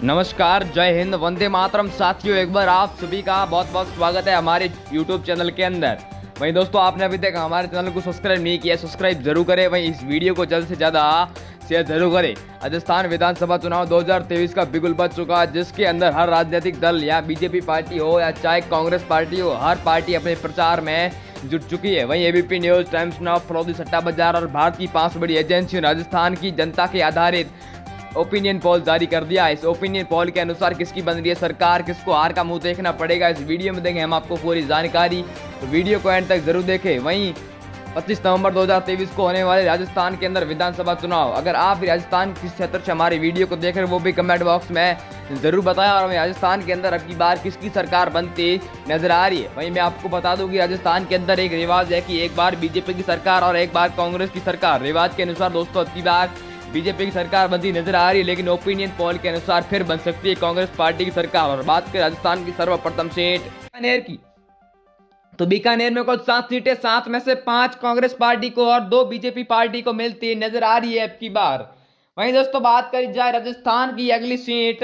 नमस्कार, जय हिंद, वंदे मातरम। साथियों, एक बार आप सभी का बहुत बहुत स्वागत है हमारे यूट्यूब चैनल के अंदर। वहीं दोस्तों, आपने अभी तक हमारे चैनल को सब्सक्राइब नहीं किया, सब्सक्राइब जरूर करें। वहीं इस वीडियो को जल्द से ज़्यादा शेयर जरूर करें। राजस्थान विधानसभा चुनाव 2023 का बिगुल बज चुका है, जिसके अंदर हर राजनीतिक दल या बीजेपी पार्टी हो या चाहे कांग्रेस पार्टी हो, हर पार्टी अपने प्रचार में जुट चुकी है। वहीं एबीपी न्यूज, टाइम्स नाउ, फरोजी सट्टा बाजार और भारत की 5 बड़ी एजेंसियों ने राजस्थान की जनता के आधारित ओपिनियन पोल जारी कर दिया है। इस ओपिनियन पोल के अनुसार किसकी बन रही है सरकार, किसको हार का मुंह देखना पड़ेगा, इस वीडियो में देंगे हम आपको पूरी जानकारी, तो वीडियो को एंड तक जरूर देखें। वहीं 25 नवंबर 2023 को होने वाले राजस्थान के अंदर विधानसभा चुनाव, अगर आप भी राजस्थान किस क्षेत्र से हमारी वीडियो को देख रहे हैं वो भी कमेंट बॉक्स में जरूर बताएं। और हमें राजस्थान के अंदर अब की बार किसकी सरकार बनती नजर आ रही है। वहीं मैं आपको बता दूं कि राजस्थान के अंदर एक रिवाज है कि एक बार बीजेपी की सरकार और एक बार कांग्रेस की सरकार। रिवाज के अनुसार दोस्तों अब की बार बीजेपी की सरकार बनती नजर आ रही है, लेकिन ओपिनियन पोल के अनुसार फिर बन सकती है कांग्रेस पार्टी की सरकार। और बात करें राजस्थान की सर्वप्रथम सीट बीकानेर की, तो बीकानेर में कुल 7 सीटें, 7 में से 5 कांग्रेस पार्टी को और 2 बीजेपी पार्टी को मिलती नजर आ रही है अब की बार। वहीं दोस्तों बात करी जाए राजस्थान की अगली सीट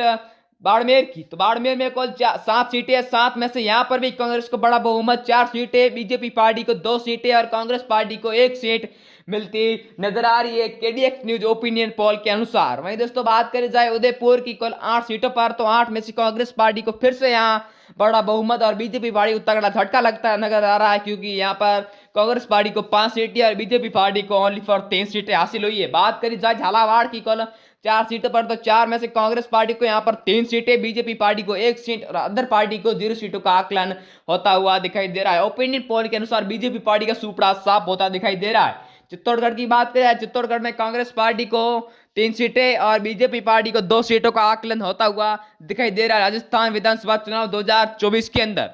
बाड़मेर की, तो बाड़मेर में कुल 7 सीटें हैं, 7 में से यहां पर भी कांग्रेस को बड़ा बहुमत, 4 सीटें, बीजेपी पार्टी को 2 सीटें और कांग्रेस पार्टी को 1 सीट मिलती नजर आ रही है केडीएक्स न्यूज ओपिनियन पोल के अनुसार। वहीं दोस्तों बात करी जाए उदयपुर की, कुल 8 सीटों पर, तो 8 में से कांग्रेस पार्टी को फिर से यहाँ बड़ा बहुमत और बीजेपी पार्टी को तगड़ा झटका लगता नजर आ रहा है, क्योंकि यहाँ पर कांग्रेस पार्टी को 5 सीटें और बीजेपी पार्टी को ओनली फॉर 3 सीटें हासिल हुई है। बात करी जाए झालावाड़ की, कुल 4 सीटों पर, तो 4 में से कांग्रेस पार्टी को यहाँ पर 3 सीटें, बीजेपी पार्टी को 1 सीट और अदर पार्टी को 0 सीटों का आकलन होता हुआ दिखाई दे रहा है। ओपिनियन पोल के अनुसार बीजेपी पार्टी का सुपड़ा साफ होता दिखाई दे रहा है। चित्तौड़गढ़ की बात करें, चित्तौड़गढ़ में कांग्रेस पार्टी को 3 सीटें और बीजेपी पार्टी को 2 सीटों का आकलन होता हुआ दिखाई दे रहा है राजस्थान विधानसभा चुनाव 2024 के अंदर।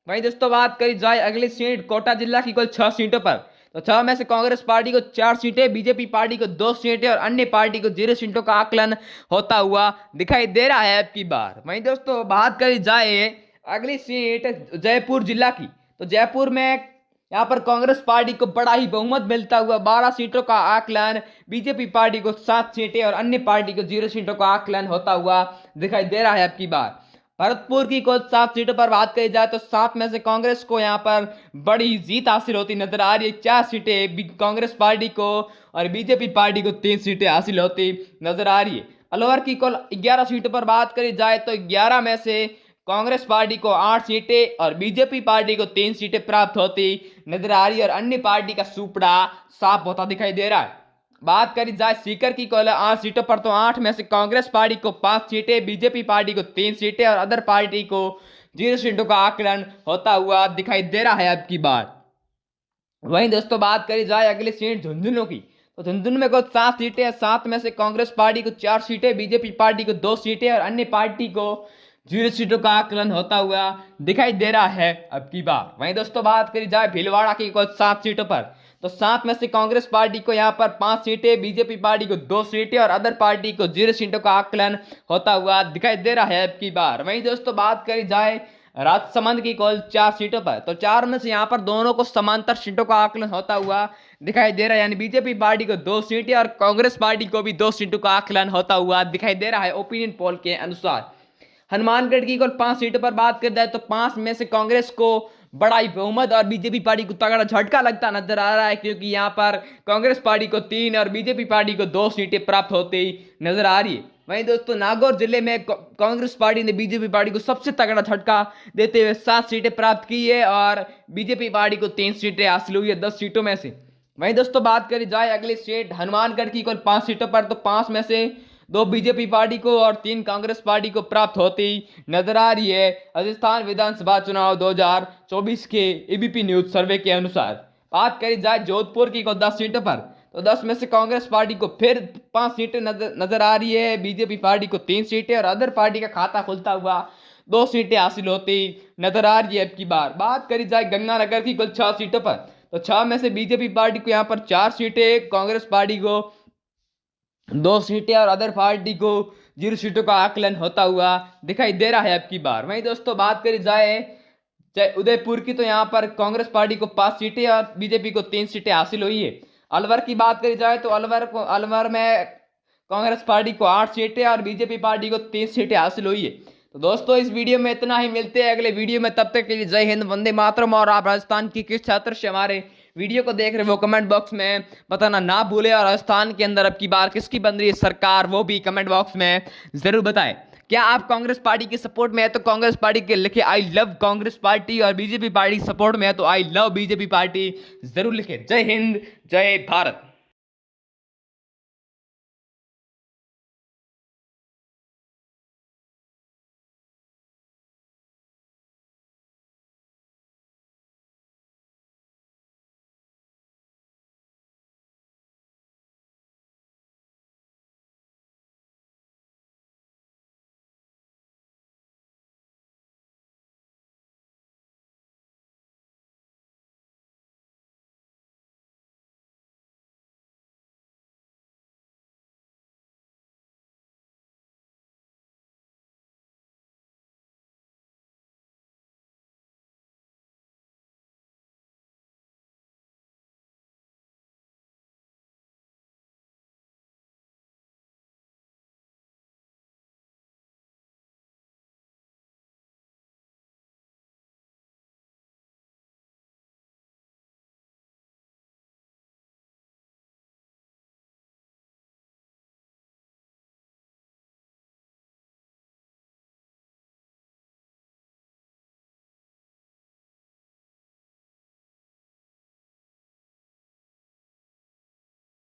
वहीं दोस्तों बात करी जाए अगली सीट कोटा जिला की, कुल 6 सीटों पर, तो 6 में से कांग्रेस पार्टी को 4 सीटें, बीजेपी पार्टी को 2 सीटें और अन्य पार्टी को 0 सीटों का आकलन होता हुआ दिखाई दे रहा है अब की बार। वहीं दोस्तों बात करी जाए अगली सीट जयपुर जिला की, तो जयपुर में यहाँ पर कांग्रेस पार्टी को बड़ा ही बहुमत मिलता हुआ 12 सीटों का आकलन, बीजेपी पार्टी को 7 सीटें और अन्य पार्टी को 0 सीटों का आकलन होता हुआ दिखाई दे रहा है अब की बार। भरतपुर की कुल 7 सीटों पर बात करी जाए तो 7 में से कांग्रेस को यहाँ पर बड़ी जीत हासिल होती नजर आ रही है। 4 सीटें कांग्रेस पार्टी को और बीजेपी पार्टी को 3 सीटें हासिल होती नजर आ रही है। अलवर की कुल 11 सीटों पर बात करी जाए तो 11 में से कांग्रेस पार्टी को 8 सीटें और बीजेपी पार्टी को 3 सीटें प्राप्त होती नजर आ रही है और अन्य पार्टी का सुपड़ा साफ होता दिखाई दे रहा है। बात करी जाए सीकर की कुल 8 सीटों पर, तो 8 में से कांग्रेस पार्टी को 5 सीटें, बीजेपी पार्टी को 3 सीटें और अदर पार्टी को 0 सीटों का आकलन होता हुआ दिखाई दे रहा है अब की बार। वहीं दोस्तों बात करी जाए अगली सीट झुंझुनू की, तो झुंझुनू में कुल 7 सीटें, 7 में से कांग्रेस पार्टी को 4 सीटें, बीजेपी पार्टी को 2 सीटें और अन्य पार्टी को 0 सीटों का आकलन होता हुआ दिखाई दे रहा है अब की बार। वहीं दोस्तों बात करी जाए भीलवाड़ा की कुल 7 सीटों पर, तो 7 में से कांग्रेस पार्टी को यहाँ पर 5 सीटें, बीजेपी पार्टी को 2 सीटें और अदर पार्टी को 0 सीटों का आकलन होता हुआ दिखाई दे रहा है अब की बार। वहीं दोस्तों बात करी जाए राजसमंद की कुल 4 सीटों पर, तो 4 में से यहाँ पर दोनों को समांतर सीटों का आकलन होता हुआ दिखाई दे रहा है, यानी बीजेपी पार्टी को 2 सीटें और कांग्रेस पार्टी को भी 2 सीटों का आकलन होता हुआ दिखाई दे रहा है ओपिनियन पोल के अनुसार। हनुमानगढ़ की कुल 5 सीटों पर बात कर जाए तो 5 में से कांग्रेस को बड़ा ही बहुमत और बीजेपी पार्टी को तगड़ा झटका लगता नजर आ रहा है, क्योंकि यहाँ पर कांग्रेस पार्टी को 3 और बीजेपी पार्टी को 2 सीटें प्राप्त होती नजर आ रही है। वहीं दोस्तों नागौर जिले में कांग्रेस पार्टी ने बीजेपी पार्टी को सबसे तगड़ा झटका देते हुए 7 सीटें प्राप्त की है और बीजेपी पार्टी को 3 सीटें हासिल हुई है 10 सीटों में से। वहीं दोस्तों बात करी जाए अगली सीट हनुमानगढ़ की कुल 5 सीटों पर, तो 5 में से 2 बीजेपी पार्टी को और 3 कांग्रेस पार्टी को प्राप्त होती नजर आ रही है राजस्थान विधानसभा चुनाव 2024 के एबीपी न्यूज सर्वे के अनुसार। बात करी जाए जोधपुर की कुल 10 सीटों पर, तो 10 में से कांग्रेस पार्टी को फिर 5 सीटें नजर आ रही है, बीजेपी पार्टी को 3 सीटें और अदर पार्टी का खाता खुलता हुआ 2 सीटें हासिल होती नजर आ रही है अब की बार। बात करी जाए गंगानगर की कुल 6 सीटों पर, तो 6 में से बीजेपी पार्टी को यहाँ पर 4 सीटें, कांग्रेस पार्टी को 2 सीटें और अदर पार्टी को 0 सीटों का आकलन होता हुआ दिखाई दे रहा है अब की बार। वहीं दोस्तों बात करी जाए उदयपुर की, तो यहाँ पर कांग्रेस पार्टी को 5 सीटें और बीजेपी को 3 सीटें हासिल हुई है। अलवर की बात करी जाए तो अलवर में कांग्रेस पार्टी को 8 सीटें और बीजेपी पार्टी को 30 सीटें हासिल हुई है। तो दोस्तों इस वीडियो में इतना ही, मिलते हैं अगले वीडियो में, तब तक के लिए जय हिंद, वंदे मातरम। और आप राजस्थान की किस छात्र से हमारे वीडियो को देख रहे हो कमेंट बॉक्स में बताना ना भूले, और राजस्थान के अंदर अब की बार किसकी बन रही है सरकार वो भी कमेंट बॉक्स में जरूर बताएं। क्या आप कांग्रेस पार्टी के सपोर्ट में है तो कांग्रेस पार्टी के लिखे आई लव कांग्रेस पार्टी, और बीजेपी पार्टी सपोर्ट में है तो आई लव बीजेपी पार्टी जरूर लिखे। जय हिंद, जय भारत।